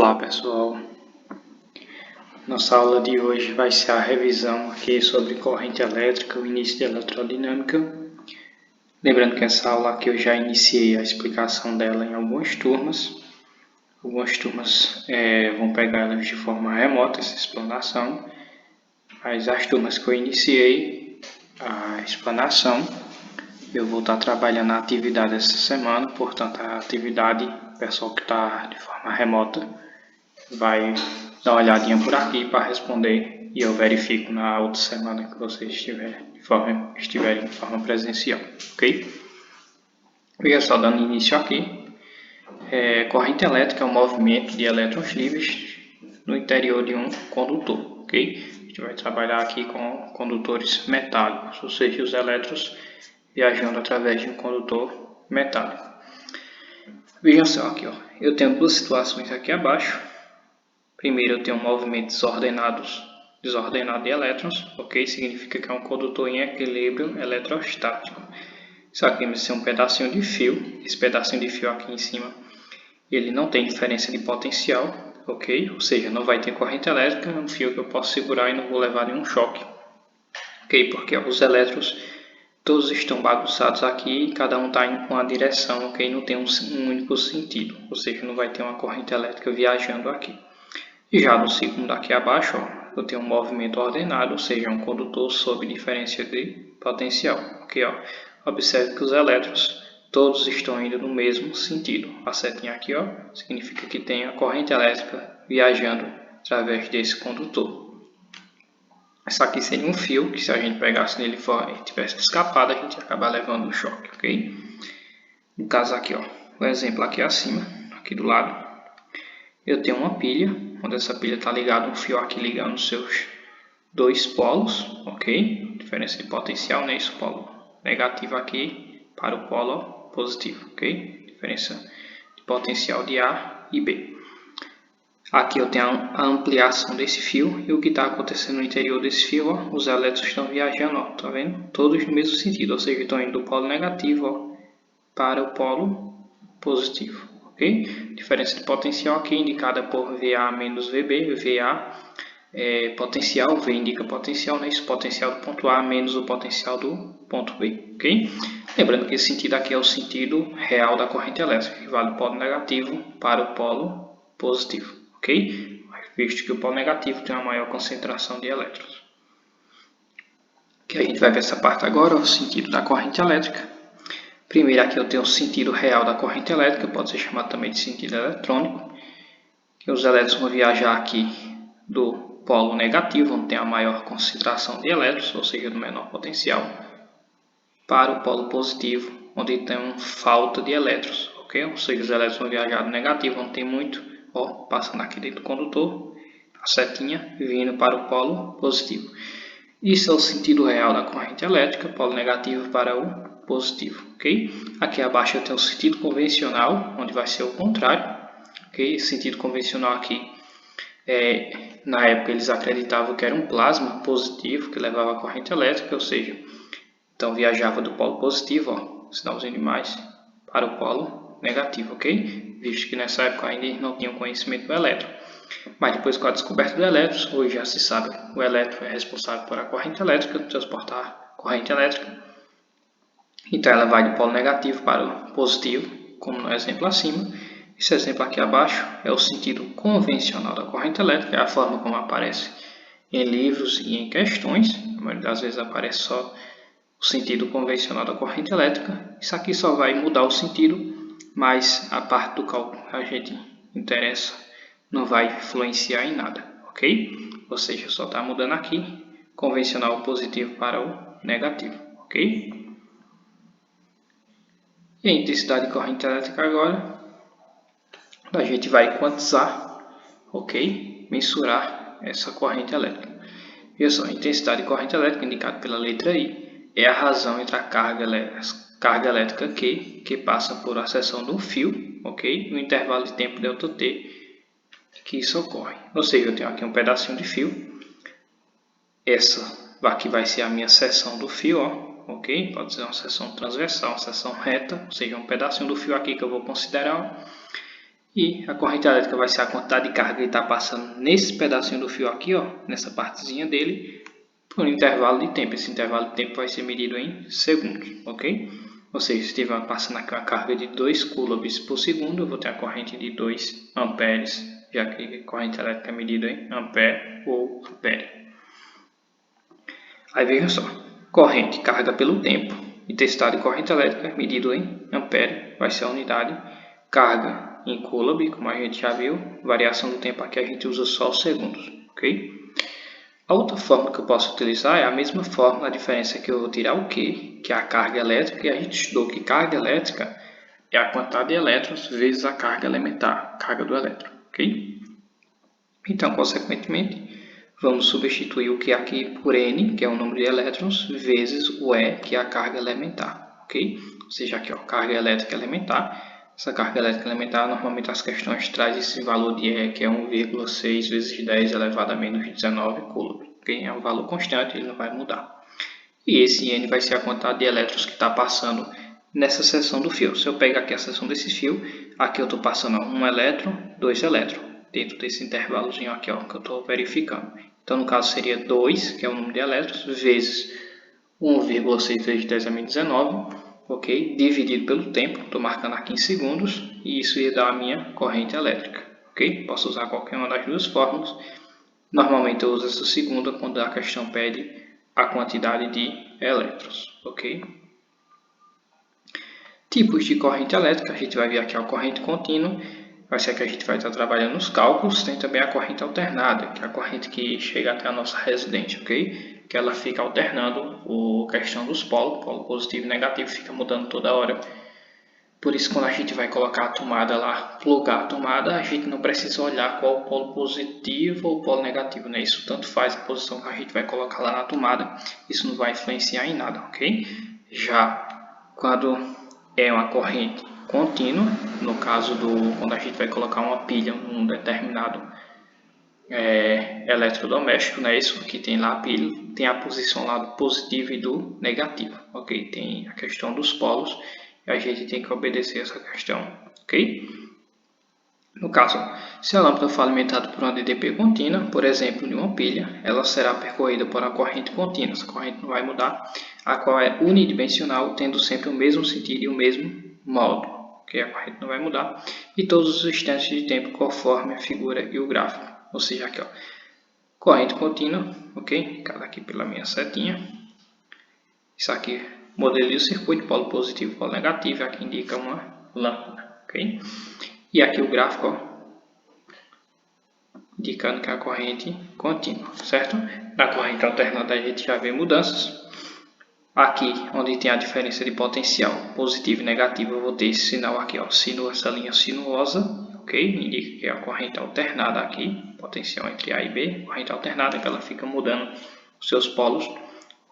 Olá pessoal, nossa aula de hoje vai ser a revisão aqui sobre corrente elétrica, o início da eletrodinâmica. Lembrando que essa aula aqui eu já iniciei a explicação dela em algumas turmas. Algumas turmas vão pegar ela de forma remota, essa explanação. Mas as turmas que eu iniciei a explanação, eu vou estar trabalhando a atividade essa semana. Portanto, a atividade, o pessoal que está de forma remota vai dar uma olhadinha por aqui para responder e eu verifico na outra semana que vocês estiverem de forma presencial, ok? Veja só, dando início aqui, corrente elétrica é um movimento de elétrons livres no interior de um condutor, ok? A gente vai trabalhar aqui com condutores metálicos, ou seja, os elétrons viajando através de um condutor metálico. Vejam só aqui, eu tenho duas situações aqui abaixo. Primeiro, eu tenho um movimento desordenado de elétrons, ok? Significa que é um condutor em equilíbrio eletrostático. Isso aqui vai ser um pedacinho de fio. Esse pedacinho de fio aqui em cima, ele não tem diferença de potencial, ok? Ou seja, não vai ter corrente elétrica, é um fio que eu posso segurar e não vou levar nenhum choque, ok? Porque os elétrons todos estão bagunçados aqui e cada um está indo com uma direção, ok? Não tem um único sentido, ou seja, não vai ter uma corrente elétrica viajando aqui. E já no segundo aqui abaixo, eu tenho um movimento ordenado, ou seja, um condutor sob diferença de potencial. Ok, observe que os elétrons todos estão indo no mesmo sentido. A setinha aqui significa que tem a corrente elétrica viajando através desse condutor. Esse aqui seria um fio que, se a gente pegasse nele e tivesse escapado, a gente ia acabar levando um choque. Ok? No caso aqui, o exemplo aqui acima, aqui do lado, eu tenho uma pilha, onde essa pilha está ligada, um fio aqui ligando os seus dois polos, ok? Diferença de potencial, né? Esse polo negativo aqui para o polo positivo, ok? Diferença de potencial de A e B. Aqui eu tenho a ampliação desse fio e o que está acontecendo no interior desse fio, os elétrons estão viajando, tá vendo? Todos no mesmo sentido, ou seja, estão indo do polo negativo para o polo positivo. Okay? Diferença de potencial aqui indicada por VA menos VB. VA é potencial, V indica potencial, né? Esse potencial do ponto A menos o potencial do ponto B. Okay? Lembrando que esse sentido aqui é o sentido real da corrente elétrica, que vai do polo negativo para o polo positivo. Okay? Visto que o polo negativo tem uma maior concentração de elétrons. Okay, a gente vai ver essa parte agora, o sentido da corrente elétrica. Primeiro aqui eu tenho o sentido real da corrente elétrica, pode ser chamado também de sentido eletrônico, que os elétrons vão viajar aqui do polo negativo, onde tem a maior concentração de elétrons, ou seja, do menor potencial, para o polo positivo, onde tem falta de elétrons, ok? Ou seja, os elétrons vão viajar do negativo, onde tem muito, passando aqui dentro do condutor, a setinha vindo para o polo positivo. Isso é o sentido real da corrente elétrica, polo negativo para o positivo, ok? Aqui abaixo eu tenho o sentido convencional, onde vai ser o contrário, ok? Esse sentido convencional aqui, na época eles acreditavam que era um plasma positivo que levava a corrente elétrica, ou seja, então viajava do polo positivo, sinalzinho de mais, para o polo negativo, ok? Visto que nessa época ainda eles não tinham conhecimento do elétron. Mas depois com a descoberta do elétron, hoje já se sabe, o elétron é responsável por a corrente elétrica, transportar corrente elétrica. Então ela vai do polo negativo para o positivo, como no exemplo acima. Esse exemplo aqui abaixo é o sentido convencional da corrente elétrica, é a forma como aparece em livros e em questões. A maioria das vezes aparece só o sentido convencional da corrente elétrica. Isso aqui só vai mudar o sentido, mas a parte do cálculo que a gente interessa não vai influenciar em nada, ok? Ou seja, só está mudando aqui, convencional positivo para o negativo, ok? E a intensidade de corrente elétrica agora, a gente vai quantizar, ok? Mensurar essa corrente elétrica. Veja só, a intensidade de corrente elétrica, indicada pela letra I, é a razão entre a carga elétrica Q, que passa por a seção do fio, ok? No intervalo de tempo ΔT, que isso ocorre. Ou seja, eu tenho aqui um pedacinho de fio. Essa aqui vai ser a minha seção do fio, ok? Pode ser uma seção transversal, uma seção reta, ou seja, um pedacinho do fio aqui que eu vou considerar. E a corrente elétrica vai ser a quantidade de carga que está passando nesse pedacinho do fio aqui, ó, nessa partezinha dele, por um intervalo de tempo. Esse intervalo de tempo vai ser medido em segundos, ok? Ou seja, se estiver passando aqui uma carga de 2 coulombs por segundo, eu vou ter a corrente de 2 amperes, já que a corrente elétrica é medida em ampere ou ampere. Aí veja só, corrente, carga pelo tempo, intensidade de corrente elétrica medido em ampere, vai ser a unidade, carga em coulomb, como a gente já viu, variação do tempo aqui a gente usa só os segundos, ok? A outra fórmula que eu posso utilizar é a mesma fórmula, a diferença é que eu vou tirar o Q, que é a carga elétrica, e a gente estudou que carga elétrica é a quantidade de elétrons vezes a carga elementar, carga do elétron, ok? Então, consequentemente, vamos substituir o Q aqui por N, que é o número de elétrons, vezes o E, que é a carga elementar, ok? Ou seja, aqui, ó, carga elétrica elementar. Essa carga elétrica elementar, normalmente as questões trazem esse valor de E, que é 1,6 vezes 10 elevado a menos 19 coulomb. Okay? É um valor constante, ele não vai mudar. E esse N vai ser a quantidade de elétrons que está passando nessa seção do fio. Se eu pegar aqui a seção desse fio, aqui eu estou passando 1 elétron, 2 elétrons, dentro desse intervalozinho aqui, ó, que eu estou verificando. Então, no caso, seria 2, que é o número de elétrons, vezes 1,6 vezes 10 a menos 19, ok? Dividido pelo tempo, estou marcando aqui em segundos, e isso ia dar a minha corrente elétrica, ok? Posso usar qualquer uma das duas fórmulas. Normalmente eu uso essa segunda quando a questão pede a quantidade de elétrons, ok? Tipos de corrente elétrica, a gente vai ver aqui a corrente contínua, vai ser a que a gente vai estar trabalhando nos cálculos. Tem também a corrente alternada, que é a corrente que chega até a nossa residência, ok? Que ela fica alternando a questão dos polos, polo positivo e negativo, fica mudando toda hora. Por isso, quando a gente vai colocar a tomada lá, plugar a tomada, a gente não precisa olhar qual o polo positivo ou o polo negativo, né? Isso tanto faz a posição que a gente vai colocar lá na tomada, isso não vai influenciar em nada, ok? Já quando é uma corrente contínua, no caso quando a gente vai colocar uma pilha num determinado eletrodoméstico, né? Isso que tem lá a pilha, tem a posição lá do positivo e do negativo, ok? Tem a questão dos polos e a gente tem que obedecer essa questão, ok? No caso, se a lâmpada for alimentada por uma DDP contínua, por exemplo, de uma pilha, ela será percorrida por uma corrente contínua, essa corrente não vai mudar, a qual é unidimensional, tendo sempre o mesmo sentido e o mesmo modo, ok? A corrente não vai mudar, e todos os instantes de tempo conforme a figura e o gráfico, ou seja, aqui, ó, corrente contínua, ok? Cada aqui pela minha setinha, isso aqui, modelo do circuito, polo positivo e polo negativo, aqui indica uma lâmpada, ok? E aqui o gráfico, ó, indicando que é a corrente contínua, certo? Na corrente alternada a gente já vê mudanças. Aqui, onde tem a diferença de potencial positivo e negativo, eu vou ter esse sinal aqui, ó, essa linha sinuosa, ok? Indica que é a corrente alternada aqui, potencial entre A e B, corrente alternada que ela fica mudando os seus polos,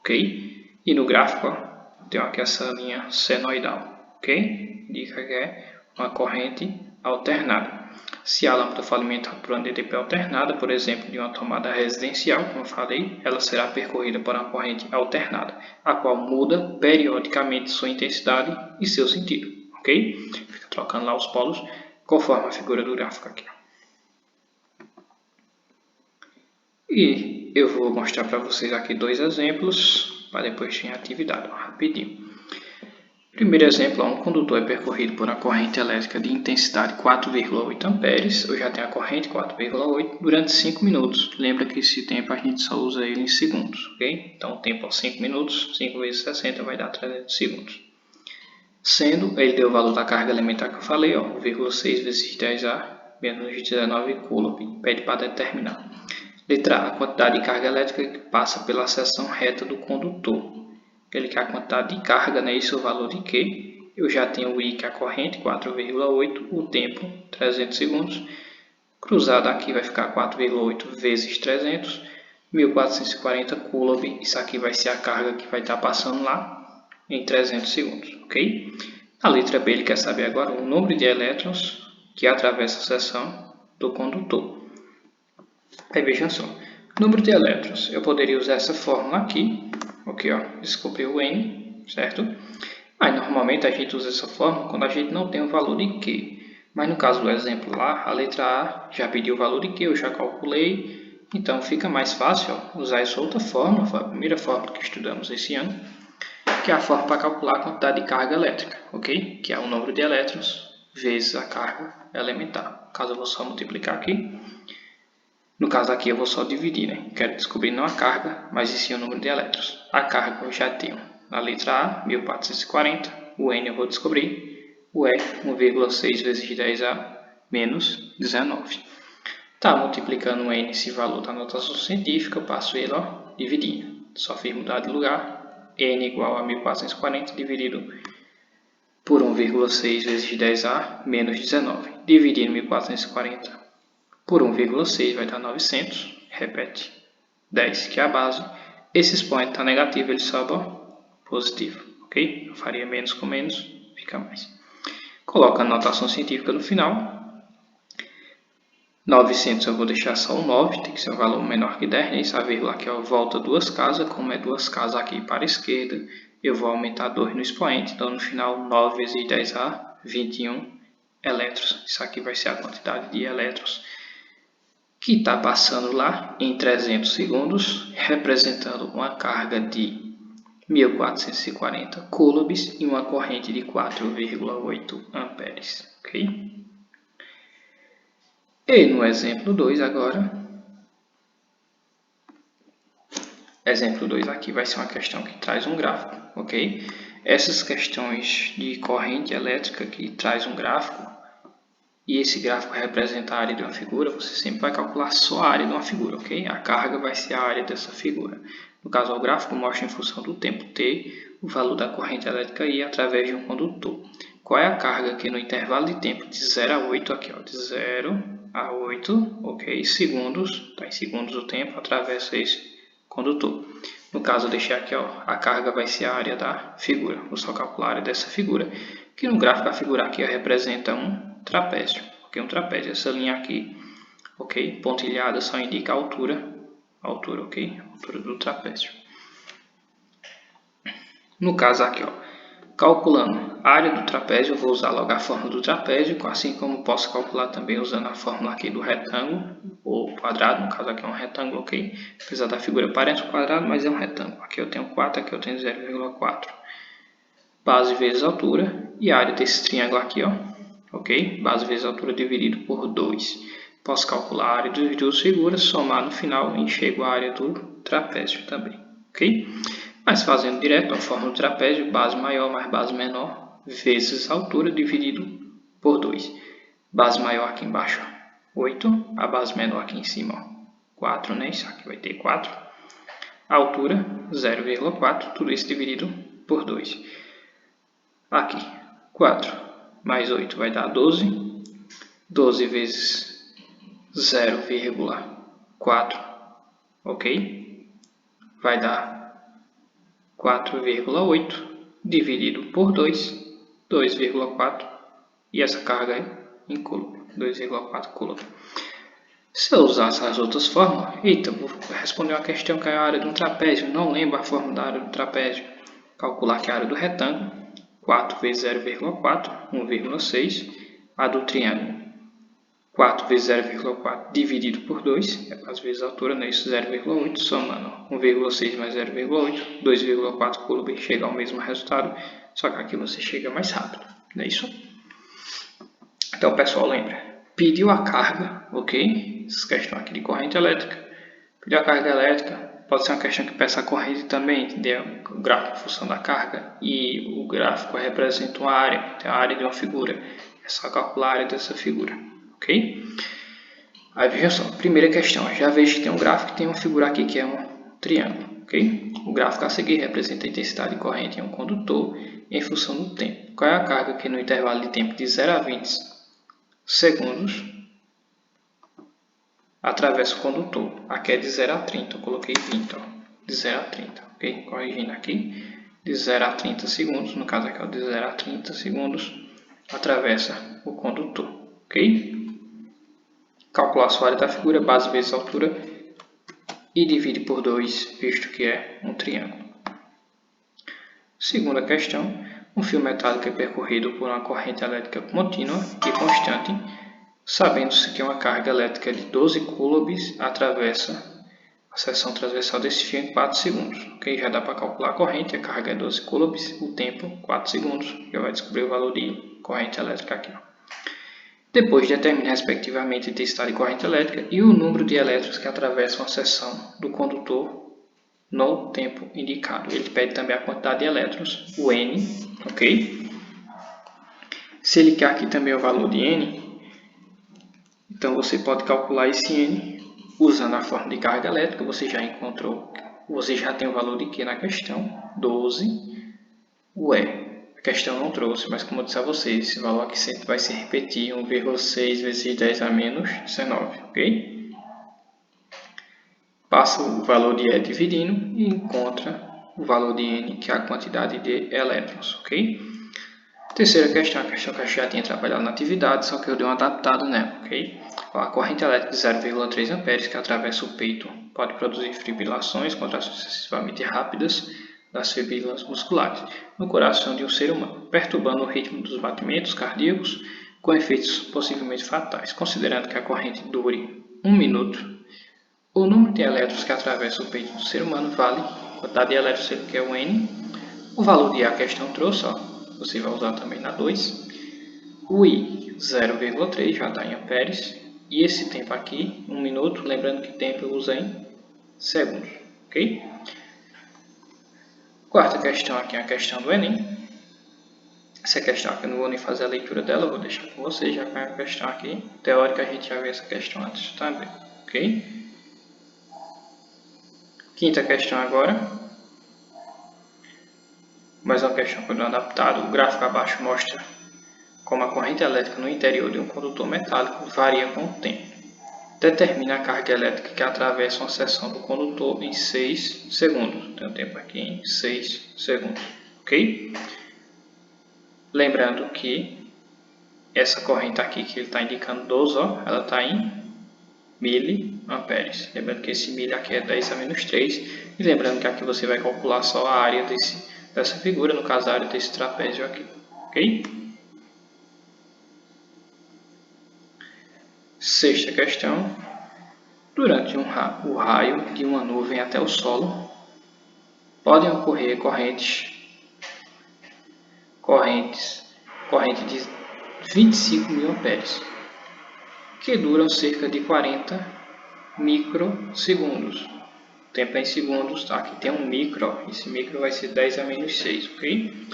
ok? E no gráfico, ó, tem aqui essa linha senoidal, ok? Indica que é uma corrente alternada. Se a lâmpada for alimentada por uma DTP alternada, por exemplo, de uma tomada residencial, como eu falei, ela será percorrida por uma corrente alternada, a qual muda periodicamente sua intensidade e seu sentido, ok? Fica trocando lá os polos conforme a figura do gráfico aqui. E eu vou mostrar para vocês aqui dois exemplos, para depois ter atividade, rapidinho. Primeiro exemplo, um condutor é percorrido por uma corrente elétrica de intensidade 4,8 amperes. Eu já tenho a corrente 4,8 durante 5 minutos. Lembra que esse tempo a gente só usa ele em segundos, ok? Então o tempo é 5 minutos, 5 vezes 60 vai dar 300 segundos. Sendo, ele deu o valor da carga elementar que eu falei, ó, 1,6 vezes 10 a menos 19 coulomb. Pede para determinar. Letra A, a quantidade de carga elétrica que passa pela seção reta do condutor. Ele quer a quantidade de carga, né? Isso é o valor de Q. Eu já tenho o I, que é a corrente, 4,8, o tempo, 300 segundos. Cruzado aqui vai ficar 4,8 vezes 300, 1440 coulomb. Isso aqui vai ser a carga que vai estar passando lá em 300 segundos, ok? A letra B, ele quer saber agora o número de elétrons que atravessa a seção do condutor. Aí vejam só, número de elétrons, eu poderia usar essa fórmula aqui, ok, ó, descobri o N, certo? Aí normalmente a gente usa essa fórmula quando a gente não tem o valor de Q. Mas no caso do exemplo lá, a letra A já pediu o valor de Q, eu já calculei. Então fica mais fácil usar essa outra fórmula, foi a primeira fórmula que estudamos esse ano, que é a fórmula para calcular a quantidade de carga elétrica, ok? Que é o número de elétrons vezes a carga elementar. No caso eu vou só multiplicar aqui. No caso aqui eu vou só dividir, né? Quero descobrir não a carga, mas sim o número de elétrons. A carga eu já tenho na letra A, 1440. O N eu vou descobrir. O E, 1,6 vezes 10A menos 19. Tá, multiplicando o N, esse valor da notação científica, eu passo ele, dividindo. Só fiz mudar de lugar. N igual a 1440 dividido por 1,6 vezes 10A menos 19. Dividindo 1440 por 1,6 vai dar 900. Repete. 10, que é a base. Esse expoente está negativo, ele sobe positivo. Ok? Eu faria menos com menos, fica mais. Coloca a notação científica no final. 900 eu vou deixar só o 9, tem que ser um valor menor que 10, né? Essa vírgula aqui volta duas casas, como é duas casas aqui para a esquerda, eu vou aumentar 2 no expoente, então no final 9 vezes 10A, 21 elétrons. Isso aqui vai ser a quantidade de elétrons que está passando lá em 300 segundos, representando uma carga de 1440 coulombs e uma corrente de 4,8 amperes. Ok? E no exemplo 2 agora, exemplo 2 aqui vai ser uma questão que traz um gráfico, ok? Essas questões de corrente elétrica que traz um gráfico, e esse gráfico representa a área de uma figura, você sempre vai calcular só a área de uma figura, ok? A carga vai ser a área dessa figura. No caso, o gráfico mostra em função do tempo t, o valor da corrente elétrica I através de um condutor. Qual é a carga que no intervalo de tempo de 0 a 8, aqui, de 0 a 8, ok, segundos, está em segundos o tempo, atravessa esse condutor. No caso, eu deixei aqui, a carga vai ser a área da figura. Vou só calcular a área dessa figura, que no gráfico a figura aqui representa um trapézio, ok? Um trapézio. Essa linha aqui, ok, pontilhada, só indica a altura, ok? A altura do trapézio. No caso aqui, calculando a área do trapézio, eu vou usar logo a fórmula do trapézio, assim como posso calcular também usando a fórmula aqui do retângulo, ou quadrado, no caso aqui é um retângulo, ok? Apesar da figura parecer um quadrado, mas é um retângulo. Aqui eu tenho 4, aqui eu tenho 0,4. Base vezes altura, e a área desse triângulo aqui, ok? Base vezes altura dividido por 2. Posso calcular a área das duas figuras, somar no final e chego à área do trapézio também, ok? Mas fazendo direto, a fórmula do trapézio, base maior mais base menor, vezes altura dividido por 2. Base maior aqui embaixo, 8. A base menor aqui em cima, 4, né? Isso aqui vai ter 4. A altura, 0,4. Tudo isso dividido por 2. Aqui, 4 mais 8 vai dar 12. 12 vezes 0,4, ok? Vai dar 4,8 dividido por 2, 2,4, e essa carga é em coulomb, 2,4 coulomb. Se eu usasse as outras fórmulas, vou responder uma questão que é a área de um trapézio, não lembro a fórmula da área do trapézio. Calcular que a área do retângulo, 4 vezes 0,4, 1,6, a do triângulo, 4 vezes 0,4 dividido por 2, às vezes a altura, né? Isso 0,8, somando 1,6 mais 0,8, 2,4 coulomb, chega ao mesmo resultado, só que aqui você chega mais rápido, não é isso? Então, pessoal, lembra, pediu a carga, ok? Essa questão aqui de corrente elétrica, pediu a carga elétrica, pode ser uma questão que peça a corrente também, entendeu? O gráfico em função da carga, e o gráfico representa uma área, então a área de uma figura, é só calcular a área dessa figura. Ok? Aí veja só, primeira questão, já vejo que tem um gráfico que tem uma figura aqui que é um triângulo, ok? O gráfico a seguir representa a intensidade de corrente em um condutor em função do tempo. Qual é a carga que no intervalo de tempo de 0 a 20 segundos atravessa o condutor? Aqui é de 0 a 30, eu coloquei 20, de 0 a 30, ok? Corrigindo aqui, de 0 a 30 segundos, no caso aqui é de 0 a 30 segundos, atravessa o condutor, ok? Calcular a sua área da figura, base vezes altura, e divide por 2, visto que é um triângulo. Segunda questão, Um fio metálico é percorrido por uma corrente elétrica contínua e constante, sabendo-se que uma carga elétrica de 12 coulombs atravessa a seção transversal desse fio em 4 segundos. Ok? Já dá para calcular a corrente, a carga é 12 coulombs, o tempo 4 segundos, já vai descobrir o valor de corrente elétrica aqui. Depois determine respectivamente a intensidade de corrente elétrica e o número de elétrons que atravessam a seção do condutor no tempo indicado. Ele pede também a quantidade de elétrons, o N, ok? Se ele quer aqui também o valor de N, então você pode calcular esse N usando a forma de carga elétrica. Você já encontrou, você já tem o valor de Q na questão, 12, o E. A questão não trouxe, mas como eu disse a vocês, esse valor aqui sempre vai se repetir, 1,6 vezes 10 a menos 19, ok? Passa o valor de E dividindo e encontra o valor de N, que é a quantidade de elétrons, ok? Terceira questão, a questão que eu já tinha trabalhado na atividade, só que eu dei um adaptado nela, ok? A corrente elétrica de 0,3 amperes que atravessa o peito pode produzir fibrilações, contrações excessivamente rápidas das fibras musculares no coração de um ser humano, perturbando o ritmo dos batimentos cardíacos com efeitos possivelmente fatais. Considerando que a corrente dure 1 minuto, o número de elétrons que atravessa o peito do ser humano vale a quantidade de elétrons, que é o N, o valor de A que a questão trouxe, ó, você vai usar também na 2, o I 0,3 já está em amperes, e esse tempo aqui, 1 minuto, lembrando que tempo eu uso em segundos, ok? Quarta questão aqui é a questão do Enem. Essa questão aqui eu não vou nem fazer a leitura dela, eu vou deixar com vocês, já que é a questão aqui teórica, a gente já viu essa questão antes também, ok? Quinta questão agora. Mais uma questão que eu dou adaptado. O gráfico abaixo mostra como a corrente elétrica no interior de um condutor metálico varia com o tempo. Determine a carga elétrica que atravessa uma seção do condutor em 6 segundos. Tem um tempo aqui em 6 segundos, ok? Lembrando que essa corrente aqui que ele está indicando 12, ó, ela está em miliamperes. Lembrando que esse milho aqui é 10 a menos 3. E lembrando que aqui você vai calcular só a área dessa figura, no caso a área desse trapézio aqui, ok? Sexta questão. Durante o raio de uma nuvem até o solo, podem ocorrer corrente de 25 mil amperes, que duram cerca de 40 microsegundos. O tempo é em segundos, tá? Aqui tem um micro, esse micro vai ser 10 a menos 6, ok?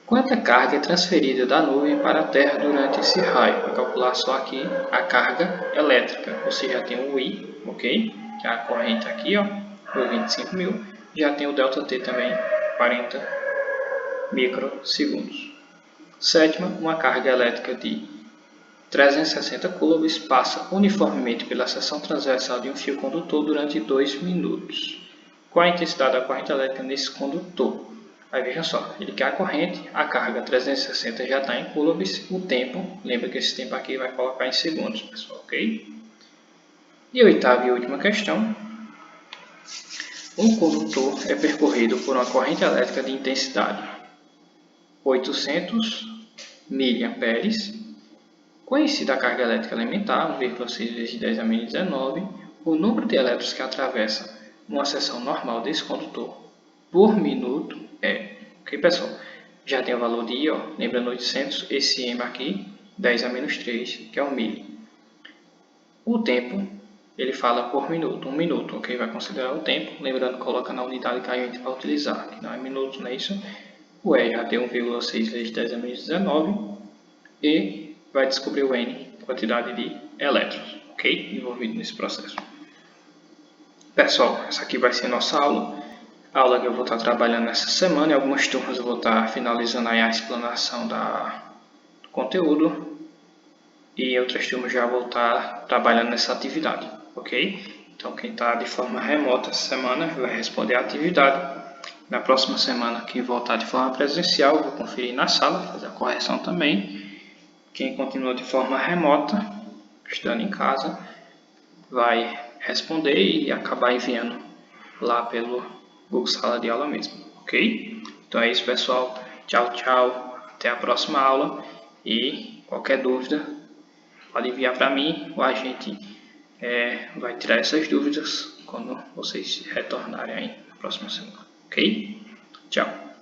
Quanta carga é transferida da nuvem para a Terra durante esse raio? Vou calcular só aqui a carga elétrica. Você já tem o I, ok? Que é a corrente aqui, ó, por 25 mil. Já tem o ΔT também, 40 microsegundos. Sétima, uma carga elétrica de 360 coulombs passa uniformemente pela seção transversal de um fio condutor durante 2 minutos. Qual a intensidade da corrente elétrica nesse condutor? Aí veja só, ele quer a corrente, a carga 360 já está em coulombs, o tempo, lembra que esse tempo aqui vai colocar em segundos, pessoal, ok? E a oitava e última questão. Um condutor é percorrido por uma corrente elétrica de intensidade 800 miliamperes, conhecida a carga elétrica elementar, 1,6 vezes 10 a menos 19, o número de elétrons que atravessa uma seção normal desse condutor por minuto é, ok pessoal, já tem o valor de I, ó, lembrando 800, esse M aqui, 10 a menos 3, que é o milho. O tempo, ele fala por minuto, 1 minuto, ok, vai considerar o tempo, lembrando, coloca na unidade que a gente vai utilizar, que não é minuto, não é isso? O E já tem 1,6 vezes 10 a menos 19 e vai descobrir o N, quantidade de elétrons, ok, envolvido nesse processo. Pessoal, essa aqui vai ser a nossa aula. A aula que eu vou estar trabalhando nessa semana, em algumas turmas eu vou estar finalizando aí a explanação do conteúdo e outras turmas já vou estar trabalhando nessa atividade, ok? Então quem está de forma remota essa semana vai responder a atividade. Na próxima semana, quem voltar de forma presencial, eu vou conferir na sala, fazer a correção também. Quem continua de forma remota, estando em casa, vai responder e acabar enviando lá pelo Google Sala de Aula mesmo, ok? Então é isso, pessoal. Tchau, tchau. Até a próxima aula. E qualquer dúvida, pode enviar para mim ou a gente vai tirar essas dúvidas quando vocês retornarem aí na próxima semana. Ok? Tchau.